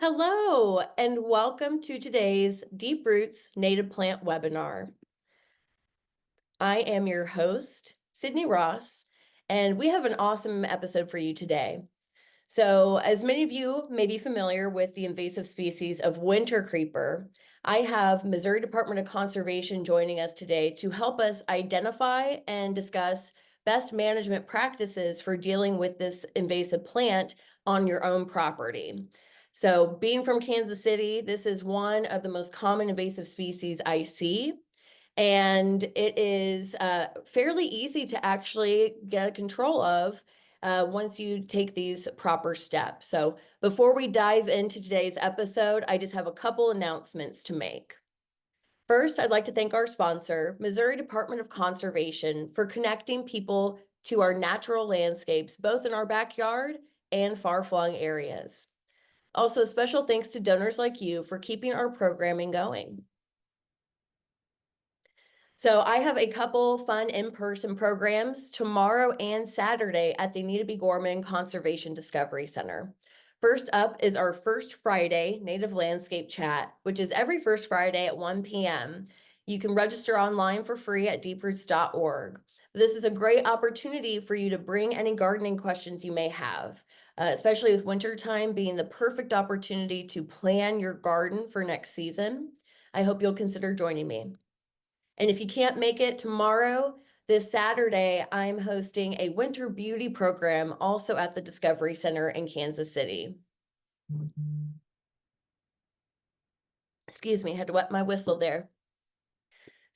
Hello, and welcome to today's Deep Roots Native Plant webinar. I am your host, Sydney Ross, and we have an awesome episode for you today. So, as many of you may be familiar with the invasive species of winter creeper, I have Missouri Department of Conservation joining us today to help us identify and discuss best management practices for dealing with this invasive plant on your own property. So, being from Kansas City, this is one of the most common invasive species I see. And it is fairly easy to actually get control of once you take these proper steps. So before we dive into today's episode, I just have a couple announcements to make. First, I'd like to thank our sponsor, Missouri Department of Conservation, for connecting people to our natural landscapes, both in our backyard and far-flung areas. Also, special thanks to donors like you for keeping our programming going. So I have a couple fun in-person programs tomorrow and Saturday at the Anita B. Gorman Conservation Discovery Center. First up is our First Friday Native Landscape Chat, which is every first Friday at 1 p.m. You can register online for free at deeproots.org. This is a great opportunity for you to bring any gardening questions you may have, especially with wintertime being the perfect opportunity to plan your garden for next season. I hope you'll consider joining me. And if you can't make it tomorrow, this Saturday, I'm hosting a winter beauty program also at the Discovery Center in Kansas City. Excuse me, I had to wet my whistle there.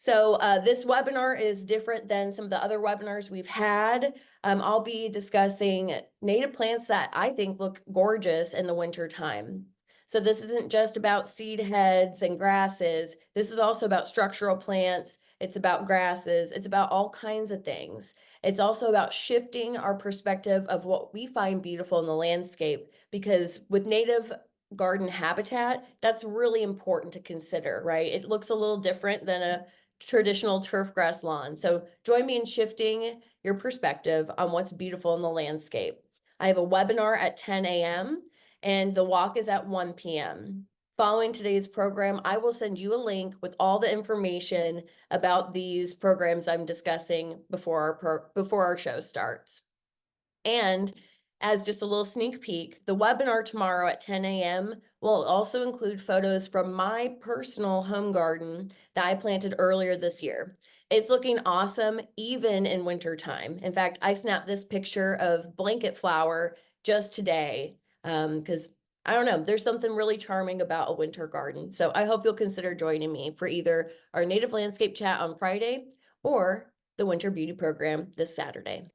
So this webinar is different than some of the other webinars we've had. I'll be discussing native plants that I think look gorgeous in the winter time. So this isn't just about seed heads and grasses. This is also about structural plants. It's about grasses. It's about all kinds of things. It's also about shifting our perspective of what we find beautiful in the landscape, because with native garden habitat, that's really important to consider, right? It looks a little different than a traditional turf grass lawn. So join me in shifting your perspective on what's beautiful in the landscape. I have a webinar at 10 a.m. and the walk is at 1 p.m. Following today's program, I will send you a link with all the information about these programs I'm discussing before our show starts. And as just a little sneak peek, the webinar tomorrow at 10 a.m. will also include photos from my personal home garden that I planted earlier this year. It's looking awesome even in winter time. In fact, I snapped this picture of blanket flower just today because I don't know, there's something really charming about a winter garden. So I hope you'll consider joining me for either our native landscape chat on Friday or the winter beauty program this Saturday.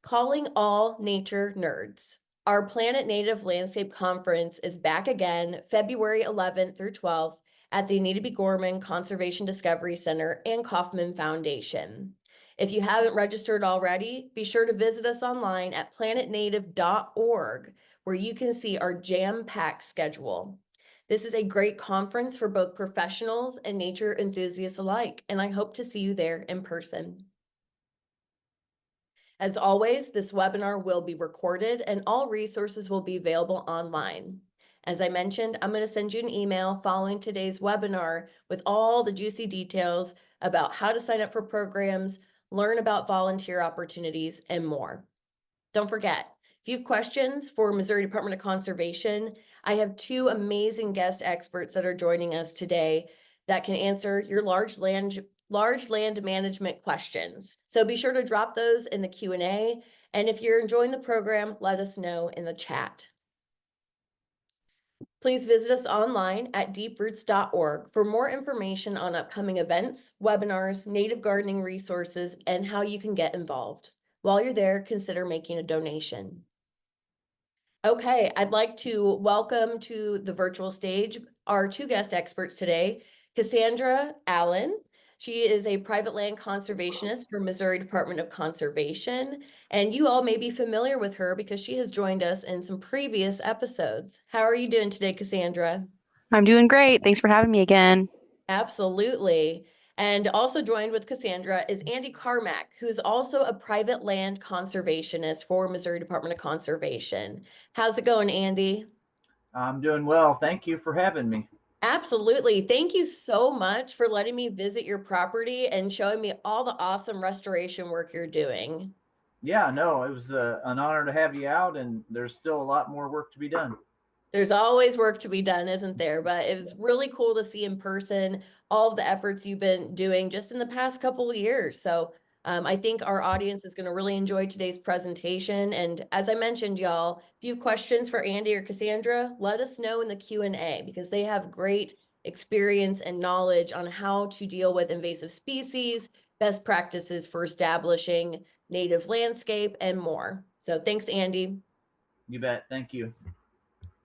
Calling all nature nerds. Our Planet Native Landscape Conference is back again February 11th through 12th at the Anita B. Gorman Conservation Discovery Center and Kauffman Foundation. If you haven't registered already, be sure to visit us online at planetnative.org, where you can see our jam-packed schedule. This is a great conference for both professionals and nature enthusiasts alike, and I hope to see you there in person. As always, this webinar will be recorded and all resources will be available online. As I mentioned, I'm going to send you an email following today's webinar with all the juicy details about how to sign up for programs, learn about volunteer opportunities, and more. Don't forget, if you have questions for Missouri Department of Conservation, I have two amazing guest experts that are joining us today that can answer your large land management questions. So be sure to drop those in the Q&A. And if you're enjoying the program, let us know in the chat. Please visit us online at deeproots.org for more information on upcoming events, webinars, native gardening resources, and how you can get involved. While you're there, consider making a donation. Okay, I'd like to welcome to the virtual stage our two guest experts today, Cassandra Allen. She is a private land conservationist for Missouri Department of Conservation, and you all may be familiar with her because she has joined us in some previous episodes. How are you doing today, Cassandra? I'm doing great. Thanks for having me again. Absolutely. And also joined with Cassandra is Andy Carmack, who's also a private land conservationist for Missouri Department of Conservation. How's it going, Andy? I'm doing well. Thank you for having me. Absolutely. Thank you so much for letting me visit your property and showing me all the awesome restoration work you're doing. Yeah, no, it was an honor to have you out, and there's still a lot more work to be done. There's always work to be done, isn't there? But it was really cool to see in person all of the efforts you've been doing just in the past couple of years. So I think our audience is going to really enjoy today's presentation. And as I mentioned, y'all, if you have questions for Andy or Cassandra, let us know in the Q&A because they have great experience and knowledge on how to deal with invasive species, best practices for establishing native landscape, and more. So thanks, Andy. You bet. Thank you.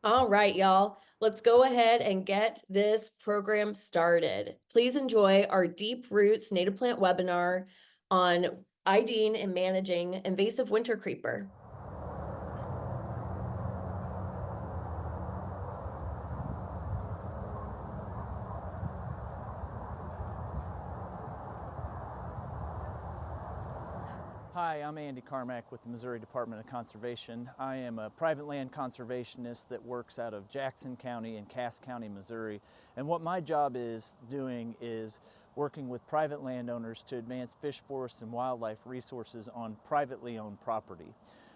All right, y'all, let's go ahead and get this program started. Please enjoy our Deep Roots Native Plant webinar on IDing and managing invasive winter creeper. Hi, I'm Andy Carmack with the Missouri Department of Conservation. I am a private land conservationist that works out of Jackson County and Cass County, Missouri. And what my job is doing is working with private landowners to advance fish, forests, and wildlife resources on privately owned property.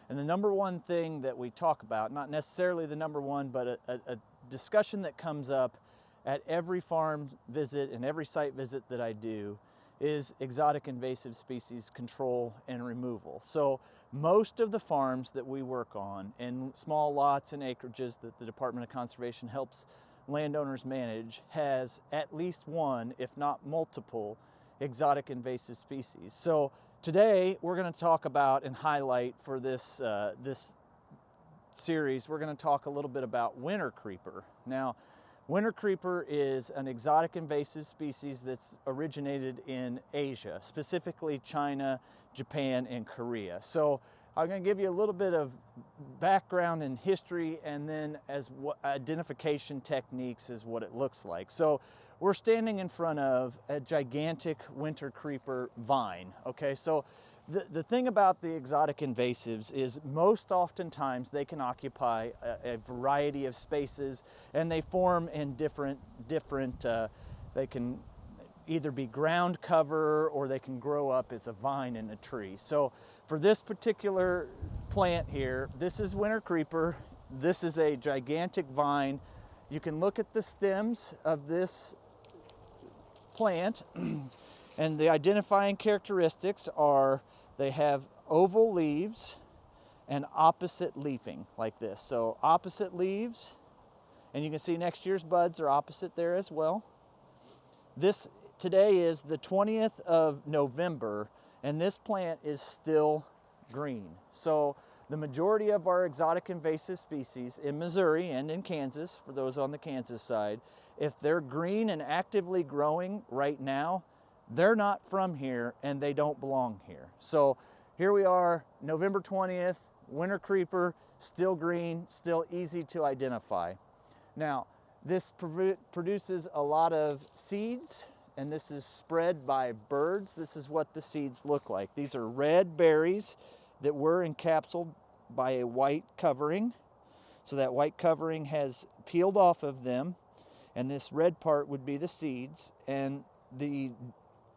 And the number one thing that we talk about, not necessarily the number one, but a discussion that comes up at every farm visit and every site visit that I do, is exotic invasive species control and removal. So most of the farms that we work on in small lots and acreages that the Department of Conservation helps landowners manage has at least one, if not multiple, exotic invasive species. So today we're going to talk about and highlight for this series, we're going to talk a little bit about winter creeper. Now, winter creeper is an exotic invasive species that's originated in Asia, specifically China, Japan, and Korea. So I'm going to give you a little bit of background and history, and then as what identification techniques is what it looks like. So we're standing in front of a gigantic winter creeper vine. Okay, so the thing about the exotic invasives is most oftentimes they can occupy a variety of spaces, and they form in different they can either be ground cover or they can grow up as a vine in a tree. So for this particular plant here, this is winter creeper. This is a gigantic vine. You can look at the stems of this plant and the identifying characteristics are they have oval leaves and opposite leafing like this. So opposite leaves, and you can see next year's buds are opposite there as well. This today is the 20th of November, and this plant is still green. So the majority of our exotic invasive species in Missouri and in Kansas, for those on the Kansas side, if they're green and actively growing right now, they're not from here and they don't belong here. So here we are, November 20th, winter creeper, still green, still easy to identify. Now, this produces a lot of seeds, and this is spread by birds. This is what the seeds look like. These are red berries that were encapsulated by a white covering. So that white covering has peeled off of them, and this red part would be the seeds, and the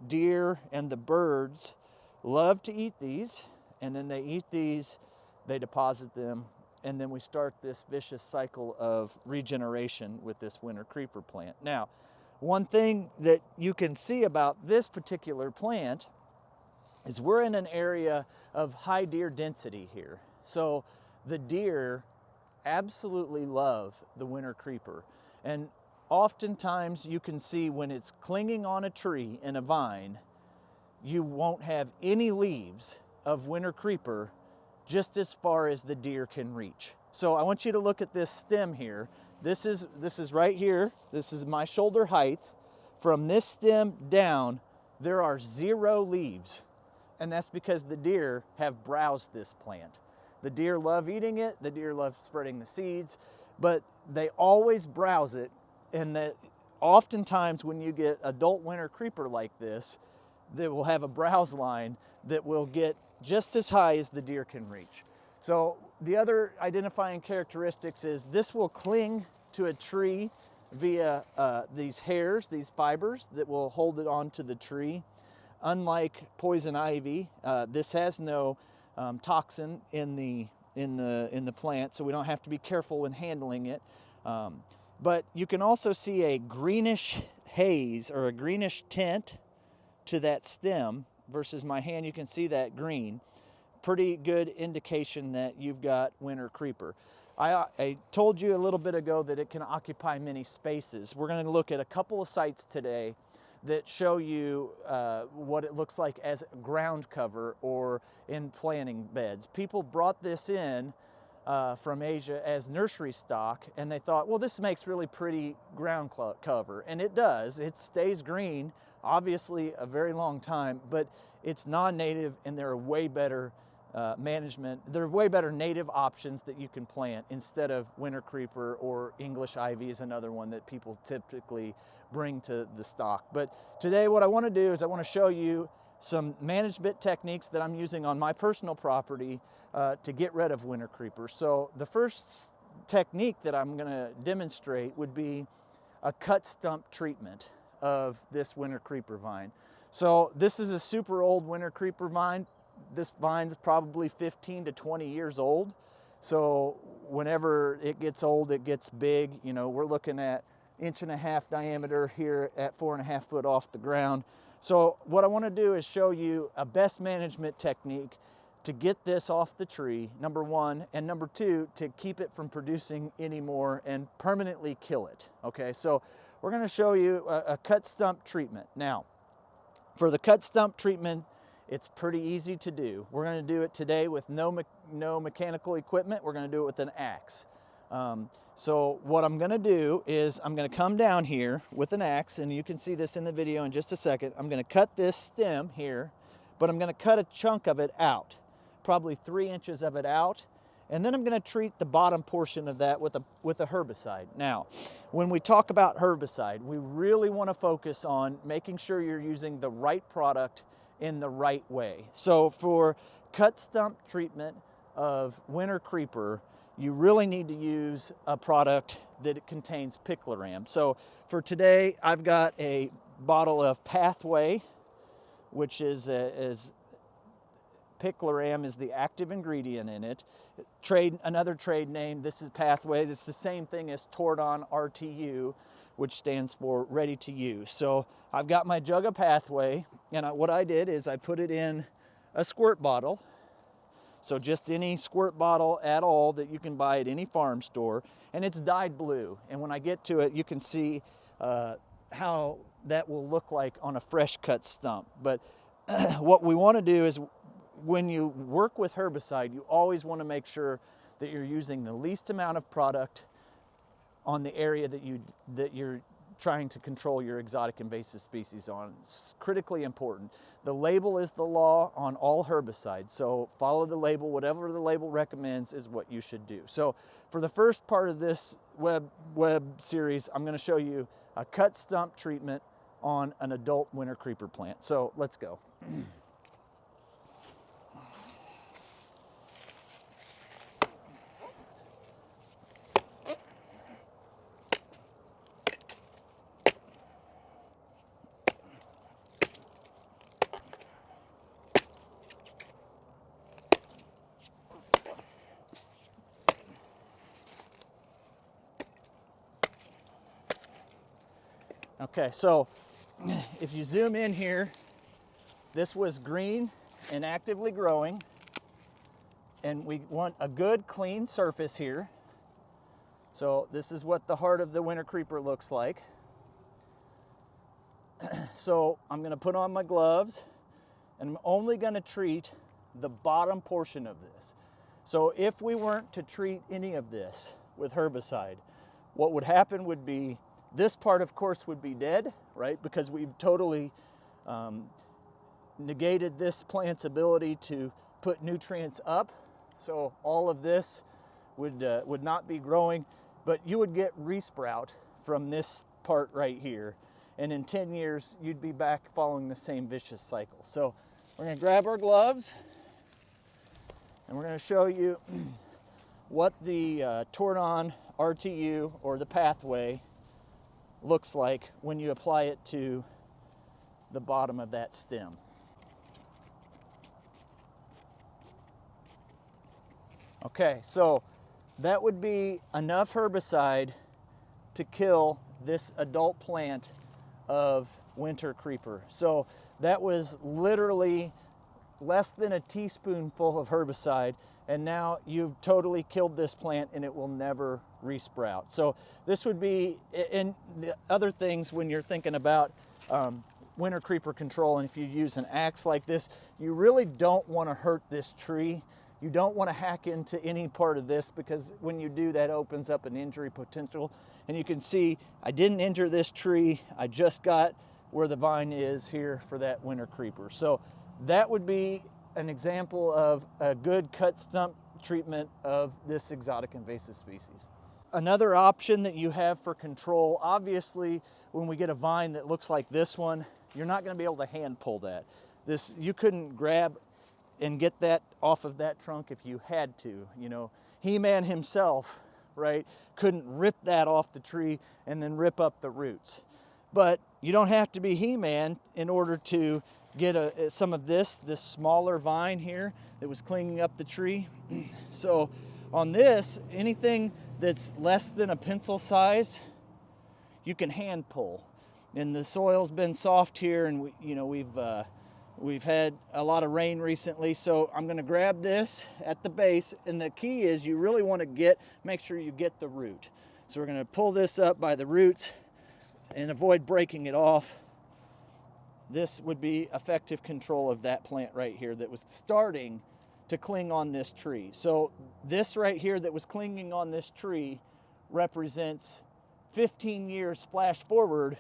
deer and the birds love to eat these, and then they eat these, they deposit them, and then we start this vicious cycle of regeneration with this winter creeper plant. Now, one thing that you can see about this particular plant is we're in an area of high deer density here. So the deer absolutely love the winter creeper, and oftentimes you can see when it's clinging on a tree in a vine, you won't have any leaves of winter creeper just as far as the deer can reach. So I want you to look at this stem here. This is right here. This is my shoulder height. From this stem down, there are 0 leaves. And that's because the deer have browsed this plant. The deer love eating it. The deer love spreading the seeds, but they always browse it. And oftentimes when you get adult winter creeper like this, they will have a browse line that will get just as high as the deer can reach. So the other identifying characteristics is this will cling to a tree via these hairs, these fibers that will hold it onto the tree. Unlike poison ivy, this has no toxin in the plant, so we don't have to be careful in handling it. But you can also see a greenish haze or a greenish tint to that stem versus my hand. You can see that green. Pretty good indication that you've got winter creeper. I told you a little bit ago that it can occupy many spaces. We're going to look at a couple of sites today that show you what it looks like as ground cover or in planting beds. People brought this in from Asia as nursery stock, and they thought, well, this makes really pretty ground cover, and it does. It stays green, obviously a very long time, but it's non-native, and there are way better there are way better native options that you can plant instead of winter creeper, or English ivy is another one that people typically bring to the stock. But today what I want to do is I want to show you some management techniques that I'm using on my personal property to get rid of winter creeper. So the first technique that I'm going to demonstrate would be a cut stump treatment of this winter creeper vine. So this is a super old winter creeper vine. This vine's probably 15 to 20 years old. So whenever it gets old, it gets big. You know, we're looking at 1.5 inch diameter here at 4.5 foot off the ground. So what I want to do is show you a best management technique to get this off the tree, number one, and number two, to keep it from producing anymore and permanently kill it. Okay, so we're going to show you a cut stump treatment. Now, for the cut stump treatment, it's pretty easy to do. We're going to do it today with no mechanical equipment. We're going to do it with an axe. So what I'm going to do is I'm going to come down here with an axe, and you can see this in the video in just a second. I'm going to cut this stem here, but I'm going to cut a chunk of it out, probably 3 inches of it out, and then I'm going to treat the bottom portion of that with a herbicide. Now, when we talk about herbicide, we really want to focus on making sure you're using the right product in the right way. So for cut stump treatment of winter creeper, you really need to use a product that contains picloram. So for today, I've got a bottle of Pathway, which is picloram is the active ingredient in it. Another trade name, this is Pathway. It's the same thing as Tordon RTU, which stands for ready to use. So I've got my jug of Pathway, and what I did is I put it in a squirt bottle. So just any squirt bottle at all that you can buy at any farm store, and it's dyed blue. And when I get to it, you can see how that will look like on a fresh cut stump. But what we want to do is, when you work with herbicide, you always want to make sure that you're using the least amount of product on the area that you're trying to control your exotic invasive species on. It's critically important. The label is the law on all herbicides, so follow the label. Whatever the label recommends is what you should do. So for the first part of this web series, I'm going to show you a cut stump treatment on an adult winter creeper plant. So let's go. Okay, so if you zoom in here, this was green and actively growing, and we want a good clean surface here. So this is what the heart of the winter creeper looks like. So I'm going to put on my gloves, and I'm only going to treat the bottom portion of this. So if we weren't to treat any of this with herbicide, what would happen would be this part, of course, would be dead, right? Because we've totally negated this plant's ability to put nutrients up. So all of this would not be growing, but you would get resprout from this part right here. And in 10 years, you'd be back following the same vicious cycle. So we're gonna grab our gloves and we're gonna show you what the Tordon RTU, or the pathway, looks like when you apply it to the bottom of that stem. Okay, so that would be enough herbicide to kill this adult plant of winter creeper. So that was literally less than a teaspoonful of herbicide, and now you've totally killed this plant and it will never resprout. So this would be, and the other things when you're thinking about winter creeper control, and if you use an axe like this, you really don't want to hurt this tree. You don't want to hack into any part of this, because when you do, that opens up an injury potential. And you can see I didn't injure this tree. I just got where the vine is here for that winter creeper. So that would be an example of a good cut stump treatment of this exotic invasive species. Another option that you have for control, obviously when we get a vine that looks like this one, you're not going to be able to hand pull that. This, you couldn't grab and get that off of that trunk if you had to. You know, He-Man himself, right, couldn't rip that off the tree and then rip up the roots. But you don't have to be He-Man in order to get some of this smaller vine here that was clinging up the tree. So on this, anything that's less than a pencil size, you can hand pull. And the soil's been soft here, and we've had a lot of rain recently, so I'm going to grab this at the base, and the key is you really want to make sure you get the root. So we're going to pull this up by the roots and avoid breaking it off. This would be effective control of that plant right here that was starting to cling on this tree. So this right here that was clinging on this tree represents 15 years flash forward,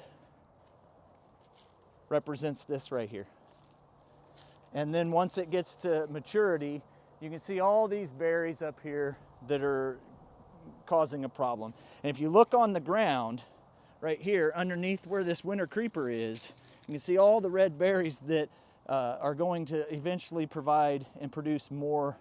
represents this right here. And then once it gets to maturity, you can see all these berries up here that are causing a problem. And if you look on the ground right here underneath where this winter creeper is, you can see all the red berries that are going to eventually provide and produce more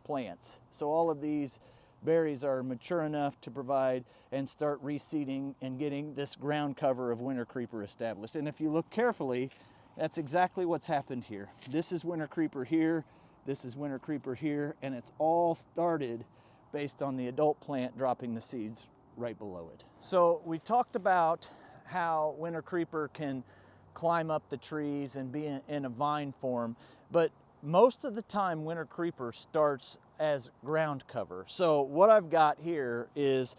plants. So all of these berries are mature enough to provide and start reseeding and getting this ground cover of winter creeper established. And if you look carefully, that's exactly what's happened here. This is winter creeper here, this is winter creeper here, and it's all started based on the adult plant dropping the seeds right below it. So we talked about how winter creeper can climb up the trees and be in a vine form, but most of the time winter creeper starts as ground cover. So what I've got here is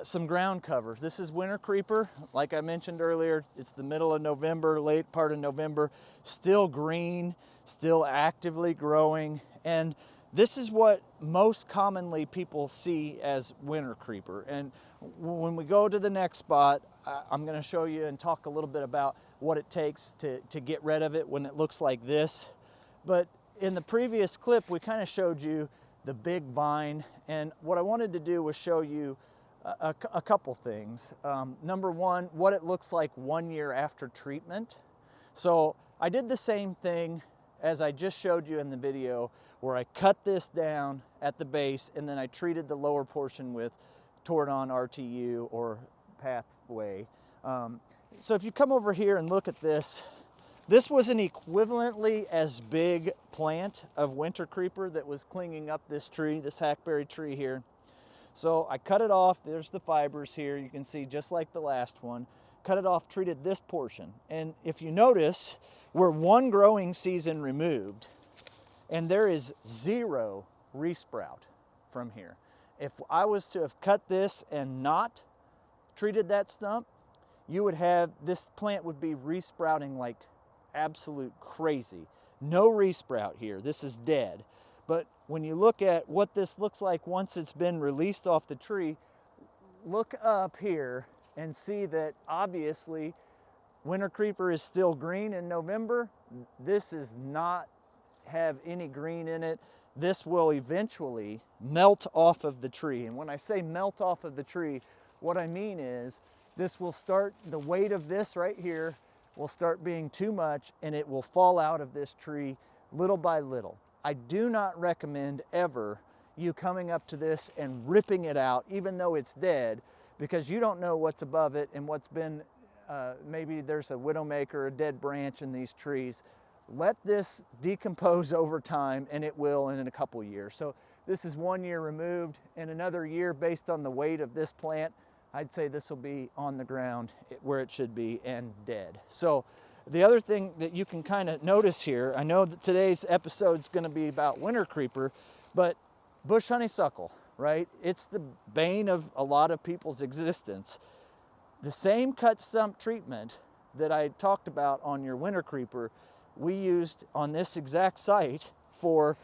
some ground covers. This is winter creeper. Like I mentioned earlier, it's the middle of November, late part of November, still green, still actively growing. And this is what most commonly people see as winter creeper. And when we go to the next spot, I'm going to show you and talk a little bit about what it takes to get rid of it when it looks like this. But in the previous clip, we kind of showed you the big vine. And what I wanted to do was show you a couple things. Number one, what it looks like 1 year after treatment. So I did the same thing as I just showed you in the video, where I cut this down at the base and then I treated the lower portion with Tordon RTU or pathway. So if you come over here and look at this, this was an equivalently as big plant of winter creeper that was clinging up this tree, this hackberry tree here. So I cut it off. There's the fibers here. You can see just like the last one. Cut it off, treated this portion. And if you notice, we're one growing season removed and there is 0 resprout from here. If I was to have cut this and not treated that stump, you would have, this plant would be resprouting like absolute crazy. No resprout here. This is dead. But when you look at what this looks like once it's been released off the tree, look up here and see that obviously winter creeper is still green in November. This is not have any green in it. This will eventually melt off of the tree. And when I say melt off of the tree, What I mean is this will start, the weight of this right here will start being too much and it will fall out of this tree little by little. I do not recommend ever you coming up to this and ripping it out even though it's dead, because you don't know what's above it and what's been, maybe there's a widowmaker or a dead branch in these trees. Let this decompose over time, and it will in a couple years. So this is 1 year removed. In another year, based on the weight of this plant, I'd say this will be on the ground where it should be and dead. So the other thing that you can kind of notice here, I know that today's episode is going to be about winter creeper, but bush honeysuckle, right? It's the bane of a lot of people's existence. The same cut stump treatment that I talked about on your winter creeper, we used on this exact site for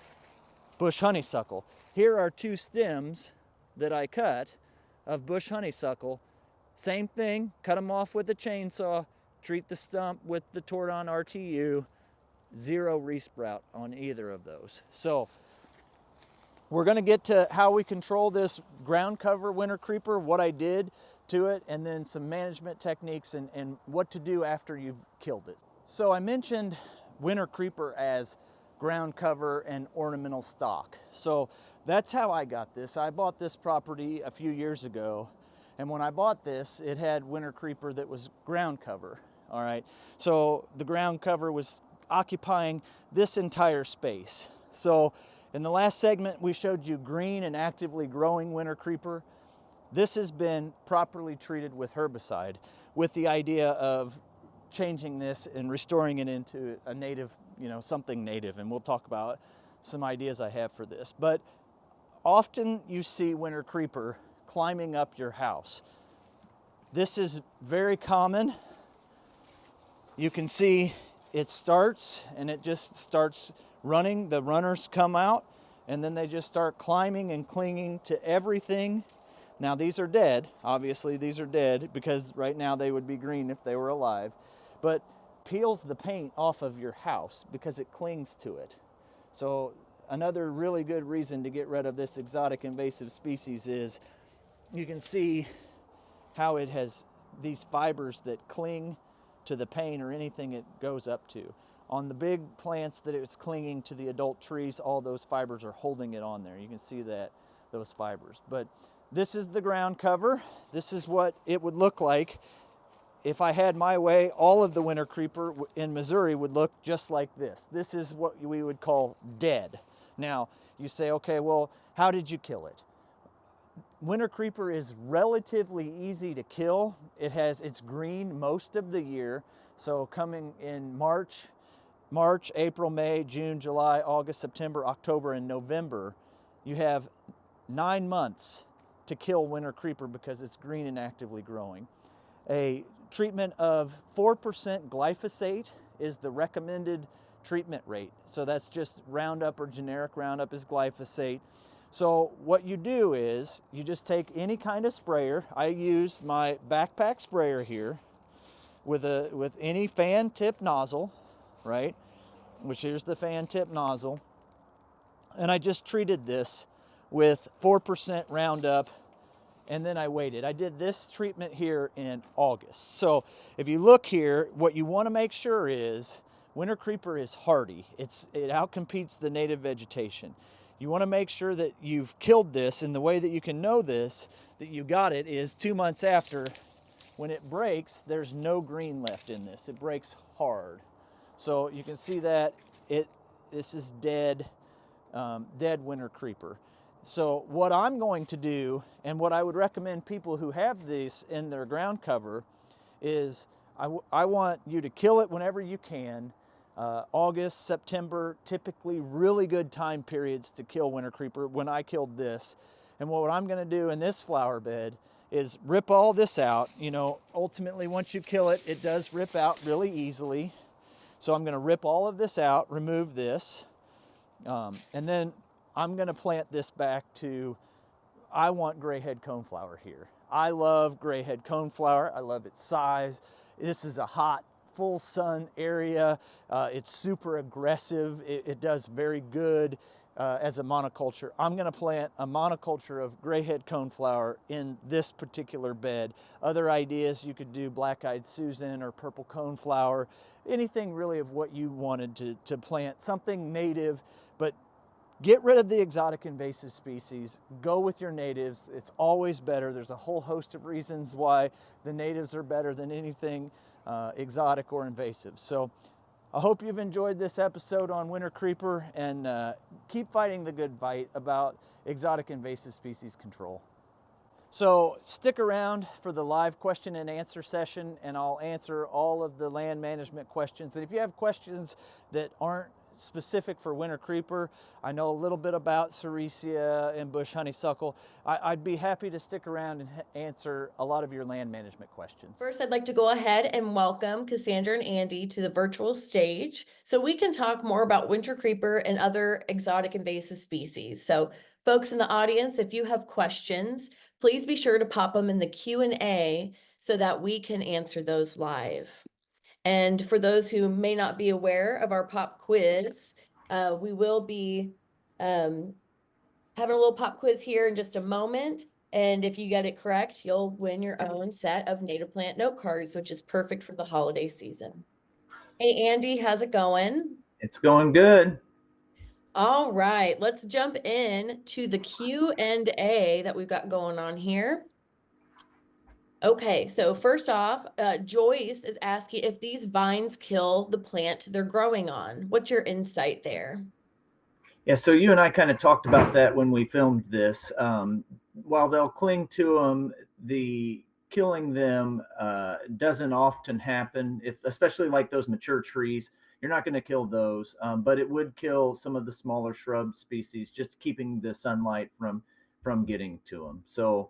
bush honeysuckle. Here are 2 stems that I cut of bush honeysuckle. Same thing, cut them off with a chainsaw, treat the stump with the Tordon RTU, 0 resprout on either of those. So we're gonna get to how we control this ground cover winter creeper, what I did to it, and then some management techniques and what to do after you've killed it. So I mentioned winter creeper as ground cover and ornamental stock. So that's how I got this. I bought this property a few years ago, and when I bought this, it had winter creeper that was ground cover, all right? So the ground cover was occupying this entire space. So in the last segment, we showed you green and actively growing winter creeper. This has been properly treated with herbicide with the idea of changing this and restoring it into a native, something native. And we'll talk about some ideas I have for this. But often you see winter creeper climbing up your house. This is very common. You can see it starts and it just starts running. The runners come out and then they just start climbing and clinging to everything. Now these are dead. Obviously these are dead because right now they would be green if they were alive. But peels the paint off of your house because it clings to it. So another really good reason to get rid of this exotic invasive species is you can see how it has these fibers that cling to the paint or anything it goes up to. On the big plants that it's clinging to the adult trees, all those fibers are holding it on there. You can see that, those fibers. But this is the ground cover. This is what it would look like. If I had my way, all of the winter creeper in Missouri would look just like this. This is what we would call dead. Now, you say, okay, well, how did you kill it? Winter creeper is relatively easy to kill. It's green most of the year. So coming in March, April, May, June, July, August, September, October, and November, you have 9 months to kill winter creeper because it's green and actively growing. A treatment of 4% glyphosate is the recommended treatment rate. So that's just Roundup or generic Roundup is glyphosate. So what you do is you just take any kind of sprayer. I use my backpack sprayer here with any fan tip nozzle, right? Which here's the fan tip nozzle. And I just treated this with 4% Roundup, and then I waited. I did this treatment here in August. So if you look here, what you want to make sure is winter creeper is hardy. It outcompetes the native vegetation. You want to make sure that you've killed this, and the way that you can know this, that you got it, is 2 months after. When it breaks, there's no green left in this. It breaks hard. So you can see that this is dead winter creeper. So what I'm going to do, and what I would recommend people who have this in their ground cover, is I want you to kill it whenever you can. August, September, typically really good time periods to kill winter creeper. When I killed this, and what I'm going to do in this flower bed is rip all this out. Ultimately, once you kill it, it does rip out really easily. So I'm going to rip all of this out, remove this, and then I'm going to plant this back to, I want grayhead coneflower here. I love grayhead coneflower. I love its size. This is a hot, full sun area. It's super aggressive. It does very good. as a monoculture. I'm going to plant a monoculture of grayhead coneflower in this particular bed. Other ideas, you could do black-eyed Susan or purple coneflower, anything really of what you wanted to plant, something native, but get rid of the exotic invasive species. Go with your natives. It's always better. There's a whole host of reasons why the natives are better than anything exotic or invasive. So I hope you've enjoyed this episode on winter creeper, and keep fighting the good fight about exotic invasive species control. So stick around for the live question and answer session, and I'll answer all of the land management questions. And if you have questions that aren't specific for winter creeper, I know a little bit about Sericea and bush honeysuckle, I'd be happy to stick around and answer a lot of your land management questions. First, I'd like to go ahead and welcome Cassandra and Andy to the virtual stage so we can talk more about winter creeper and other exotic invasive species. So folks in the audience, if you have questions, please be sure to pop them in the Q&A so that we can answer those live. And for those who may not be aware of our pop quiz, we will be having a little pop quiz here in just a moment. And if you get it correct, you'll win your own set of native plant note cards, which is perfect for the holiday season. Hey, Andy, how's it going? It's going good. All right, let's jump in to the Q&A that we've got going on here. Okay, so first off, Joyce is asking if these vines kill the plant they're growing on. What's your insight there? Yeah, so you and I kind of talked about that when we filmed this. While they'll cling to them, the killing them doesn't often happen, especially like those mature trees. You're not going to kill those, but it would kill some of the smaller shrub species, just keeping the sunlight from getting to them. So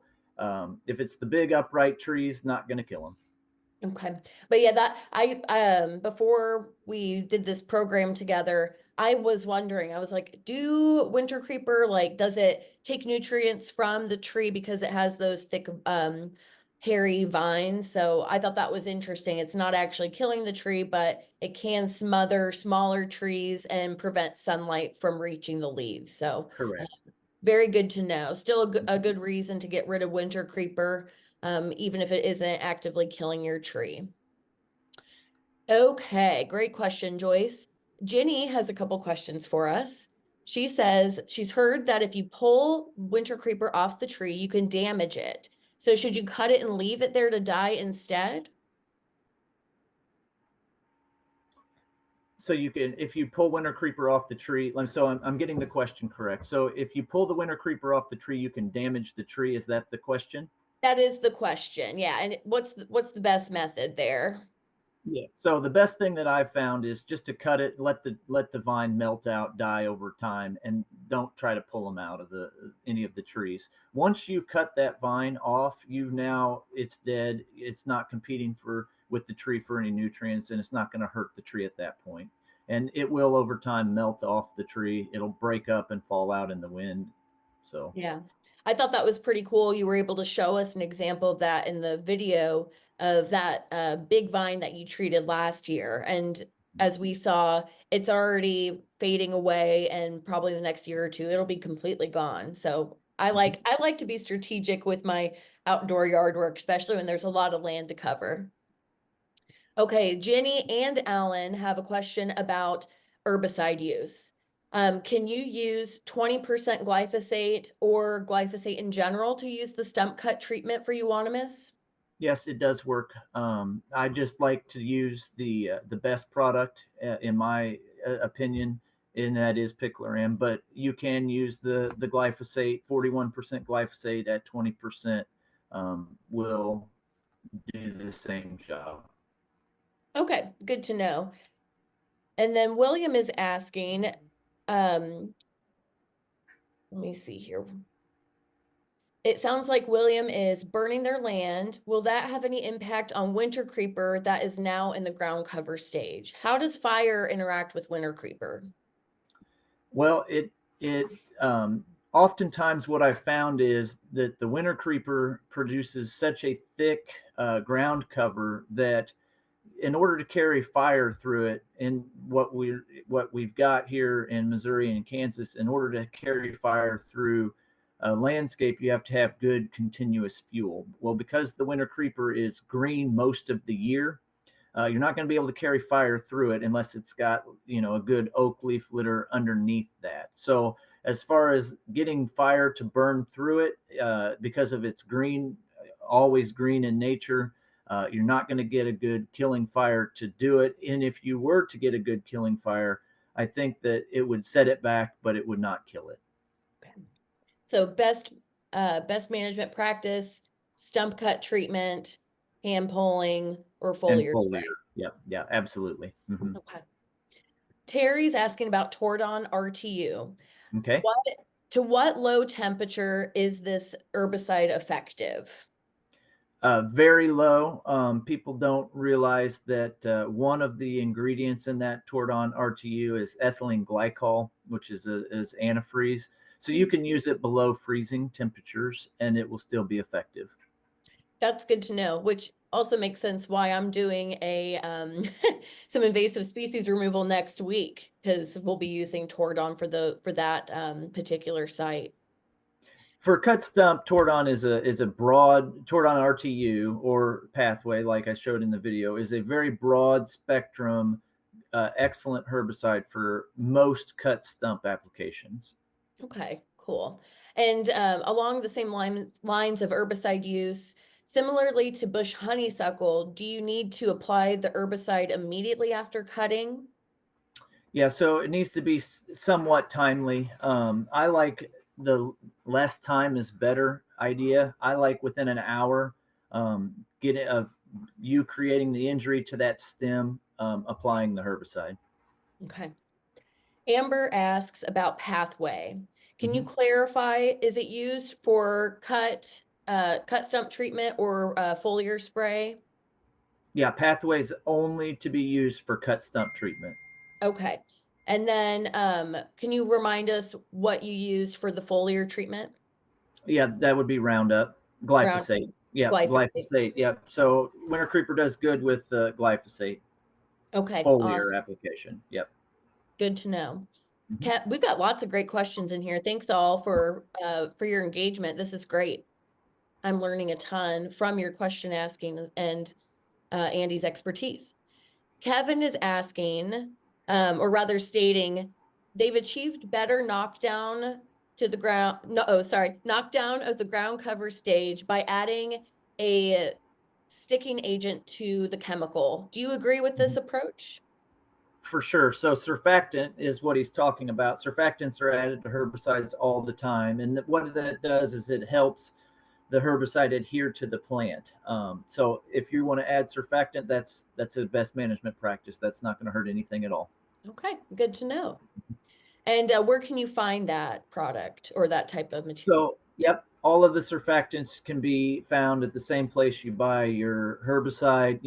if it's the big upright trees, not going to kill them. Okay. But yeah, that before we did this program together, I was wondering, I was like, do winter creeper, like, does it take nutrients from the tree because it has those thick hairy vines? So I thought that was interesting. It's not actually killing the tree, but it can smother smaller trees and prevent sunlight from reaching the leaves. So Correct. very good to know. Still a good reason to get rid of winter creeper, even if it isn't actively killing your tree. Okay, great question, Joyce. Jenny has a couple questions for us. She says she's heard that if you pull winter creeper off the tree, you can damage it. So should you cut it and leave it there to die instead? So you can, if you pull winter creeper off the tree, so I'm getting the question correct. So if you pull the winter creeper off the tree, you can damage the tree. Is that the question? That is the question. Yeah, and what's the best method there? Yeah. So the best thing that I've found is just to cut it, let the vine melt out, die over time, and don't try to pull them out of any of the trees. Once you cut that vine off, it's dead. It's not competing with the tree for any nutrients, and it's not going to hurt the tree at that point. And it will over time melt off the tree. It'll break up and fall out in the wind. So yeah, I thought that was pretty cool. You were able to show us an example of that in the video of that big vine that you treated last year. And as we saw, it's already fading away, and probably the next year or two, it'll be completely gone. So I like to be strategic with my outdoor yard work, especially when there's a lot of land to cover. Okay, Jenny and Alan have a question about herbicide use. Can you use 20% glyphosate or glyphosate in general to use the stump cut treatment for Euonymus? yes, it does work. I just like to use the best product in my opinion, and that is Picloram. But you can use the glyphosate. 41% glyphosate at 20% will do the same job. Okay, good to know. And then William is asking, let me see here. It sounds like William is burning their land. Will that have any impact on winter creeper that is now in the ground cover stage? How does fire interact with winter creeper? Well, it oftentimes what I've found is that the winter creeper produces such a thick ground cover that in order to carry fire through it, in what we've got here in Missouri and Kansas, in order to carry fire through a landscape, you have to have good continuous fuel. Well, because the winter creeper is green most of the year, you're not going to be able to carry fire through it unless it's got, a good oak leaf litter underneath that. So as far as getting fire to burn through it, because of its green, always green in nature, you're not going to get a good killing fire to do it. And if you were to get a good killing fire, I think that it would set it back, but it would not kill it. Okay. So best management practice, stump cut treatment, hand pulling, or And foliar spray. foliar. Yep. Yeah, absolutely. Okay. Terry's asking about Tordon RTU. Okay. To what low temperature is this herbicide effective? Very low. People don't realize that one of the ingredients in that Tordon RTU is ethylene glycol, which is antifreeze. So you can use it below freezing temperatures and it will still be effective. That's good to know, which also makes sense why I'm doing a some invasive species removal next week, because we'll be using Tordon for that particular site. For cut stump, Tordon is a broad Tordon RTU or pathway, like I showed in the video, is a very broad spectrum, excellent herbicide for most cut stump applications. Okay, cool. And along the same lines of herbicide use, similarly to bush honeysuckle, do you need to apply the herbicide immediately after cutting? Yeah, so it needs to be somewhat timely. I like the less time is better idea. I like within an hour, of you creating the injury to that stem, applying the herbicide. Okay. Amber asks about pathway. Can you clarify, is it used for cut stump treatment or foliar spray? Yeah, pathways only to be used for cut stump treatment. Okay. And then can you remind us what you use for the foliar treatment? Yeah, that would be Roundup, Round glyphosate. Yeah, glyphosate. glyphosate. Yeah. So winter creeper does good with glyphosate Okay, awesome. foliar application. Yep. Good to know. Mhm. We've got lots of great questions in here. Thanks all for your engagement. This is great. I'm learning a ton from your question asking and Andy's expertise. Kevin is asking, or rather stating, they've achieved better knockdown to the ground. No, oh, sorry, knockdown of the ground cover stage by adding a sticking agent to the chemical. Do you agree with this approach? For sure. So surfactant is what he's talking about. Surfactants are added to herbicides all the time, and what that does is it helps the herbicide adhere to the plant. So if you want to add surfactant, that's a best management practice. That's not going to hurt anything at all. Okay, good to know. And where can you find that product or that type of material? So, yep, all of the surfactants can be found at the same place you buy your herbicide.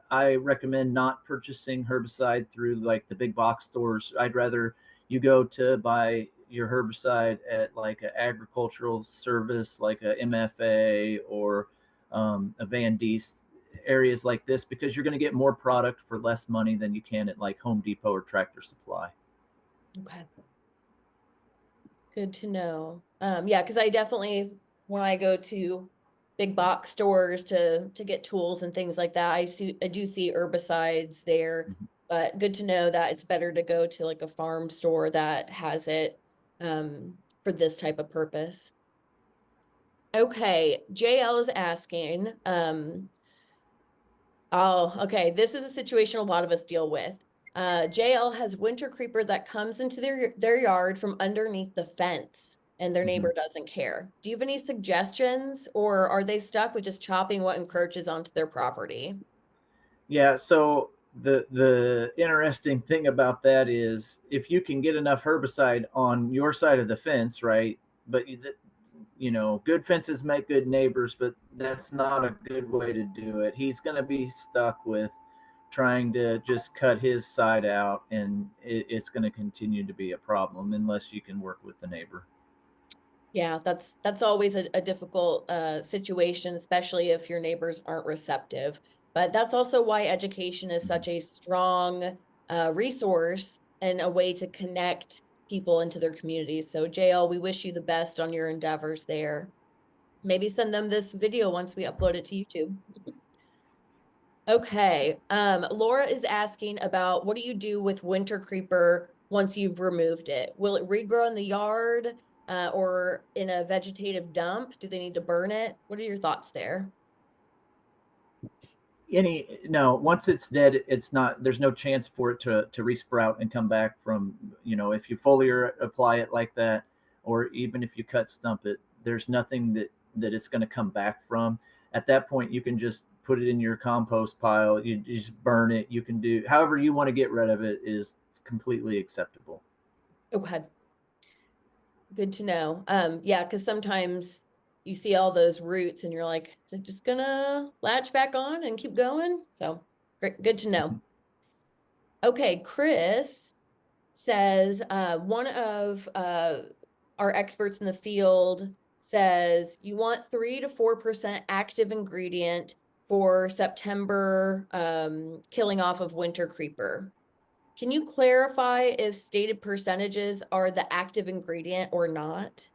I recommend not purchasing herbicide through like the big box stores. I'd rather you go to buy your herbicide at like an agricultural service, like a MFA or a Van Dees, areas like this, because you're going to get more product for less money than you can at like Home Depot or Tractor Supply. Okay. Good to know. Yeah, because I definitely, when I go to big box stores to get tools and things like that, I do see herbicides there. Mhm. But good to know that it's better to go to like a farm store that has it for this type of purpose. Okay, JL is asking, oh, okay, this is a situation a lot of us deal with. JL has winter creeper that comes into their yard from underneath the fence and their neighbor doesn't care. Do you have any suggestions, or are they stuck with just chopping what encroaches onto their property? Yeah, so the interesting thing about that is if you can get enough herbicide on your side of the fence, right? But good fences make good neighbors, but that's not a good way to do it. He's going to be stuck with trying to just cut his side out, and it's going to continue to be a problem unless you can work with the neighbor. Yeah, that's always a difficult situation, especially if your neighbors aren't receptive. But that's also why education is such a strong resource and a way to connect people into their communities. So JL, we wish you the best on your endeavors there. Maybe send them this video once we upload it to YouTube. Okay. Laura is asking about, what do you do with winter creeper once you've removed it? Will it regrow in the yard or in a vegetative dump? Do they need to burn it? What are your thoughts there? No, once it's dead, it's not, there's no chance for it to resprout and come back from, if you foliar apply it like that, or even if you cut stump it, there's nothing that it's going to come back from. At that point, you can just put it in your compost pile. You just burn it. You can do however you want to get rid of it is completely acceptable. Okay. Good to know. Yeah, because sometimes you see all those roots and you're like, is it just gonna latch back on and keep going? So great, good to know. Okay, Chris says one of our experts in the field says you want 3 to 4% active ingredient for September killing off of winter creeper. Can you clarify if stated percentages are the active ingredient or not?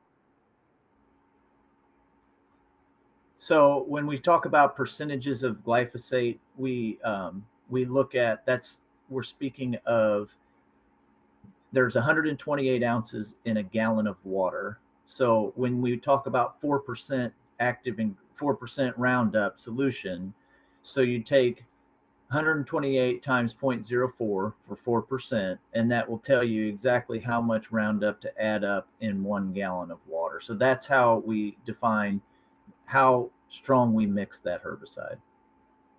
So when we talk about percentages of glyphosate, we look at we're speaking of there's 128 ounces in a gallon of water. So when we talk about 4% active and 4% Roundup solution, so you take 128 times 0.04 for 4%, and that will tell you exactly how much Roundup to add up in 1 gallon of water. So that's how we define how strong we mix that herbicide.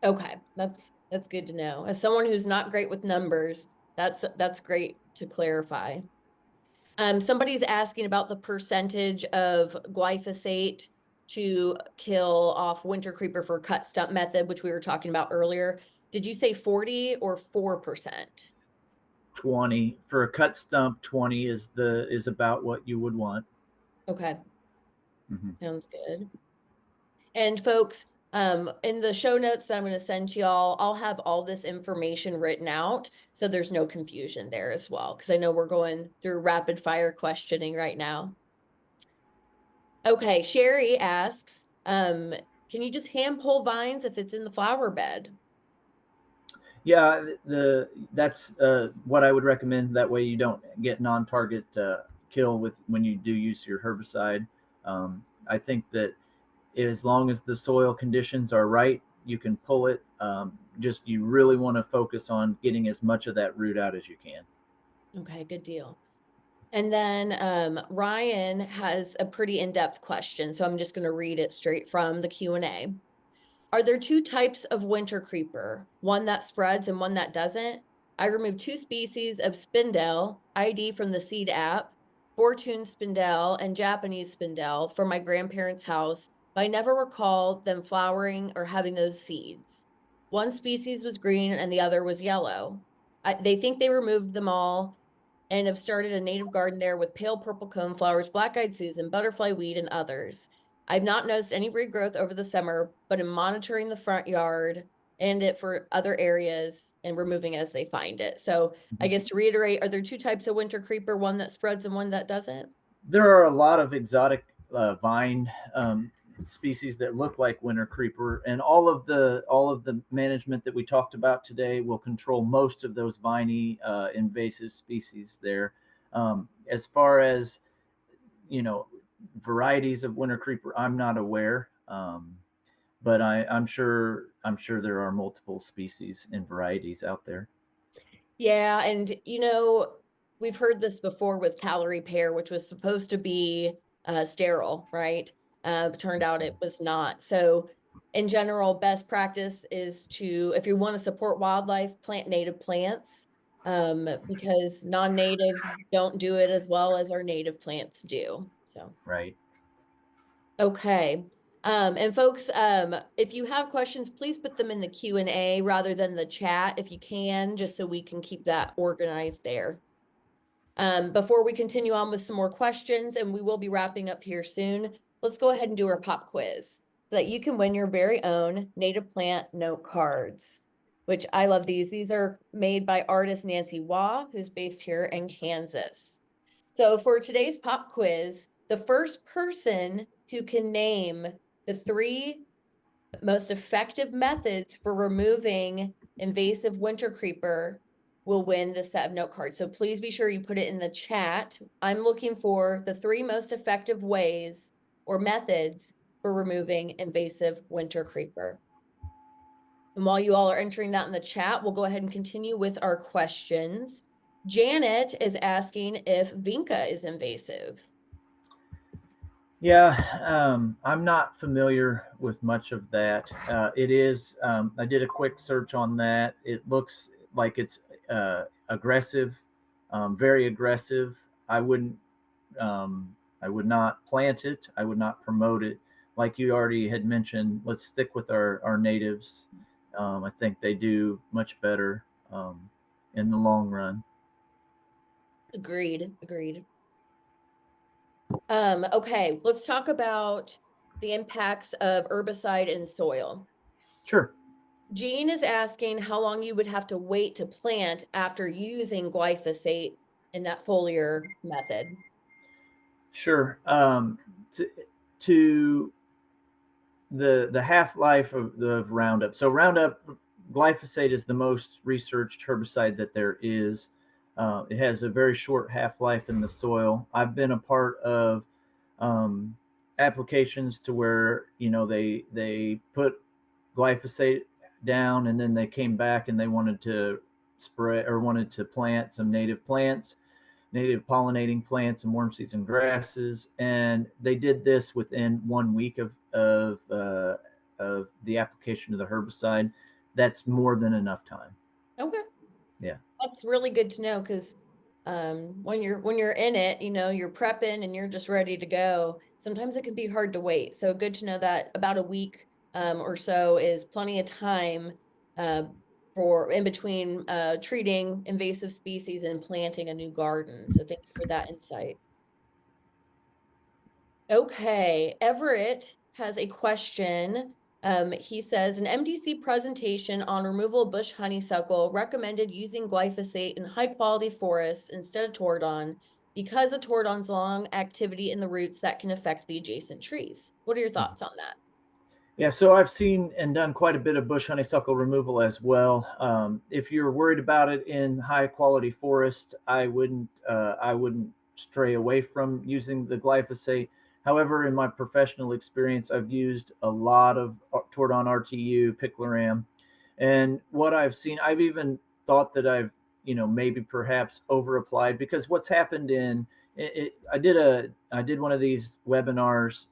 Okay, that's good to know. As someone who's not great with numbers, that's great to clarify. Somebody's asking about the percentage of glyphosate to kill off winter creeper for cut stump method, which we were talking about earlier. Did you say 40 or 4%? 20 for a cut stump. 20 is about what you would want. Okay, Mm-hmm. sounds good. And folks, in the show notes that I'm going to send to y'all, I'll have all this information written out so there's no confusion there as well, because I know we're going through rapid fire questioning right now. Okay, Sherry asks, can you just hand pull vines if it's in the flower bed? Yeah, that's what I would recommend. That way you don't get non-target kill with when you do use your herbicide. I think that as long as the soil conditions are right, you can pull it. Just you really want to focus on getting as much of that root out as you can. Okay, good deal. And then Ryan has a pretty in-depth question, so I'm just going to read it straight from the Q&A. Are there 2 types of winter creeper, one that spreads and one that doesn't? I removed 2 species of spindle, ID from the seed app, fortune spindle and Japanese spindle from my grandparents' house, but I never recall them flowering or having those seeds. One species was green and the other was yellow. They think they removed them all and have started a native garden there with pale purple coneflowers, black-eyed Susan, butterfly weed, and others. I've not noticed any regrowth over the summer, but am monitoring the front yard and it for other areas and removing as they find it. So I guess to reiterate, are there 2 types of winter creeper, one that spreads and one that doesn't? There are a lot of exotic vine species that look like winter creeper, and all of the management that we talked about today will control most of those viney invasive species there. As far as varieties of winter creeper, I'm not aware, but I'm sure there are multiple species and varieties out there. Yeah, and we've heard this before with calorie pear, which was supposed to be sterile, right? Turned out it was not. So in general, best practice is to, if you want to support wildlife, plant native plants, because non-natives don't do it as well as our native plants do. So Right. okay. And folks, if you have questions, please put them in the Q&A rather than the chat if you can, just so we can keep that organized there. Before we continue on with some more questions, and we will be wrapping up here soon, let's go ahead and do our pop quiz. so that you can win your very own native plant note cards, which I love these. These are made by artist Nancy Waugh, who's based here in Kansas. So for today's pop quiz, the first person who can name the 3 most effective methods for removing invasive winter creeper will win the set of note cards. So please be sure you put it in the chat. I'm looking for the 3 most effective ways or methods for removing invasive winter creeper. And while you all are entering that in the chat, we'll go ahead and continue with our questions. Janet is asking if vinca is invasive. Yeah, I'm not familiar with much of that. It is, I did a quick search on that. It looks like it's aggressive, very aggressive. I wouldn't, I would not plant it. I would not promote it. Like you already had mentioned, let's stick with our natives. I think they do much better in the long run. Agreed, agreed. Okay, let's talk about the impacts of herbicide in soil. Sure. Jean is asking how long you would have to wait to plant after using glyphosate in that foliar method. Sure. To the half life of Roundup. So Roundup, glyphosate is the most researched herbicide that there is. It has a very short half life in the soil. I've been a part of applications to where they put glyphosate down and then they came back and they wanted to spray or wanted to plant some native plants, native pollinating plants and warm season grasses, and they did this within 1 week of the application of the herbicide. That's more than enough time. Okay. Yeah. That's really good to know because when you're in it, you're prepping and you're just ready to go. Sometimes it can be hard to wait. So good to know that about a week or so is plenty of time uh, for in between treating invasive species and planting a new garden. So thank you for that insight. Okay, Everett has a question. He says an MDC presentation on removal of bush honeysuckle recommended using glyphosate in high quality forests instead of tordon because of tordon's long activity in the roots that can affect the adjacent trees. What are your thoughts on that? Yeah, so I've seen and done quite a bit of bush honeysuckle removal as well. If you're worried about it in high quality forest, I wouldn't stray away from using the glyphosate. However, in my professional experience, I've used a lot of Tordon RTU, picloram, and what I've seen, I've even thought that I've maybe perhaps over applied because what's happened I did one of these webinars.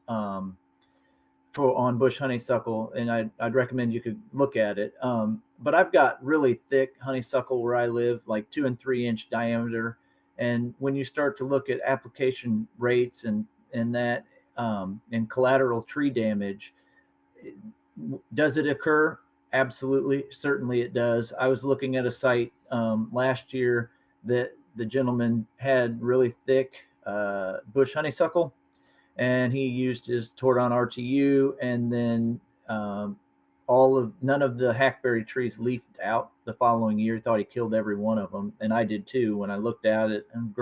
For on bush honeysuckle, and I'd recommend you could look at it. But I've got really thick honeysuckle where I live, like 2 and 3 inch diameter. And when you start to look at application rates and that and collateral tree damage, does it occur? Absolutely, certainly it does. I was looking at a site last year that the gentleman had really thick bush honeysuckle, and he used his Tordon RTU, and then none of the hackberry trees leafed out the following year. Thought he killed every one of them, and I did too. When I looked at it and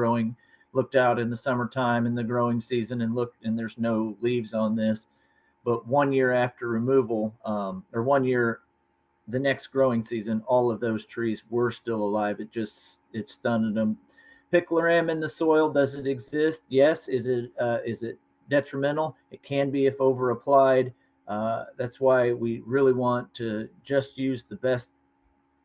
looked out in the summertime in the growing season and looked, and there's no leaves on this. But 1 year after removal, or 1 year, the next growing season, all of those trees were still alive. It stunted them. Picloram in the soil, does it exist? Yes. Is it detrimental? It can be if over applied. That's why we really want to just use the best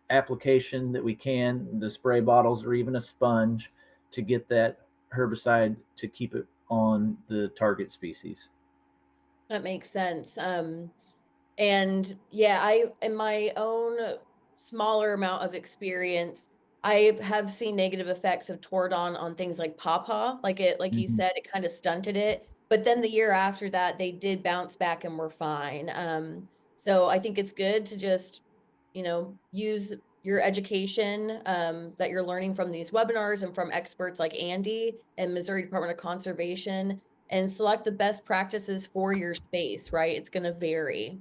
application that we can, the spray bottles or even a sponge, to get that herbicide to keep it on the target species. That makes sense. And yeah, I, in my own smaller amount of experience, I have seen negative effects of Tordon on things like pawpaw. Like you said, it kind of stunted it. But then the year after that, they did bounce back and were fine. So I think it's good to just, use your education that you're learning from these webinars and from experts like Andy and Missouri Department of Conservation and select the best practices for your space, right? It's going to vary.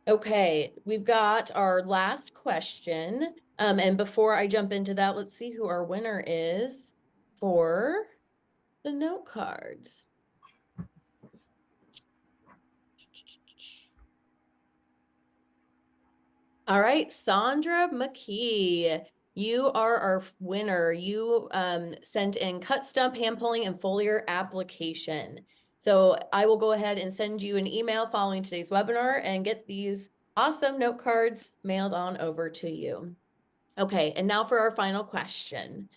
Okay, we've got our last question. And before I jump into that, let's see who our winner is for the note cards. All right, Sandra McKee, you are our winner. You sent in cut stump, hand pulling, and foliar application. So I will go ahead and send you an email following today's webinar and get these awesome note cards mailed on over to you. Okay, and now for our final question.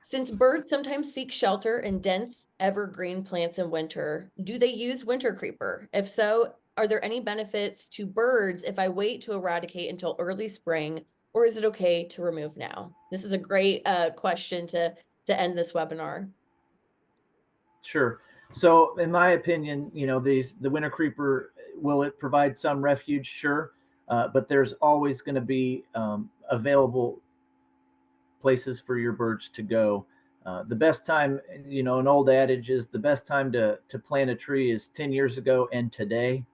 Since birds sometimes seek shelter in dense evergreen plants in winter, do they use winter creeper? If so, are there any benefits to birds if I wait to eradicate until early spring, or is it okay to remove now? This is a great question to end this webinar. Sure. So in my opinion, the winter creeper, will it provide some refuge? Sure. But there's always going to be available places for your birds to go. The best time, an old adage is the best time to plant a tree is 10 years ago and today.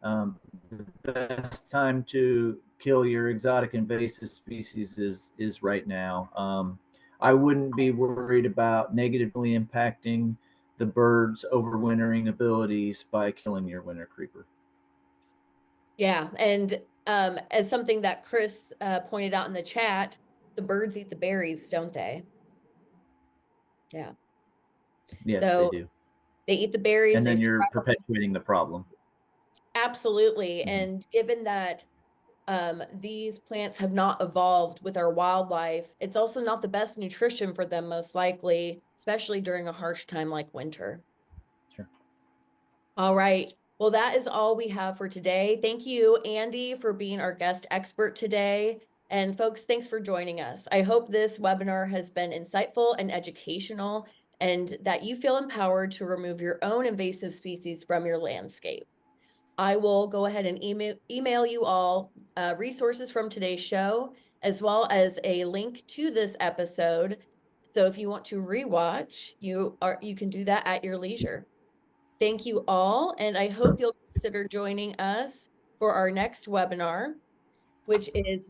The best time to kill your exotic invasive species is right now. I wouldn't be worried about negatively impacting the birds' overwintering abilities by killing your winter creeper. Yeah, and as something that Chris pointed out in the chat, the birds eat the berries, don't they? Yeah. Yes, So they do. they eat the berries. And They then you're scrap them. perpetuating the problem. Absolutely. Mhm. And given that these plants have not evolved with our wildlife, it's also not the best nutrition for them, most likely, especially during a harsh time like winter. Sure. All right. Well, that is all we have for today. Thank you, Andy, for being our guest expert today. And folks, thanks for joining us. I hope this webinar has been insightful and educational, and that you feel empowered to remove your own invasive species from your landscape. I will go ahead and email you all resources from today's show, as well as a link to this episode. So if you want to rewatch, you can do that at your leisure. Thank you all, and I hope you'll consider joining us for our next webinar, which is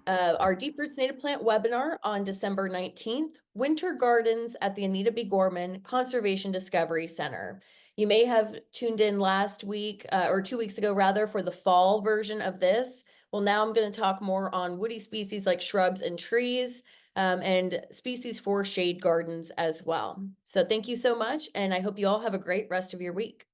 our Deep Roots Native Plant webinar on December 19th, Winter Gardens at the Anita B. Gorman Conservation Discovery Center. You may have tuned in last week or 2 weeks ago rather for the fall version of this. Well, now I'm going to talk more on woody species like shrubs and trees and species for shade gardens as well. So thank you so much, and I hope you all have a great rest of your week.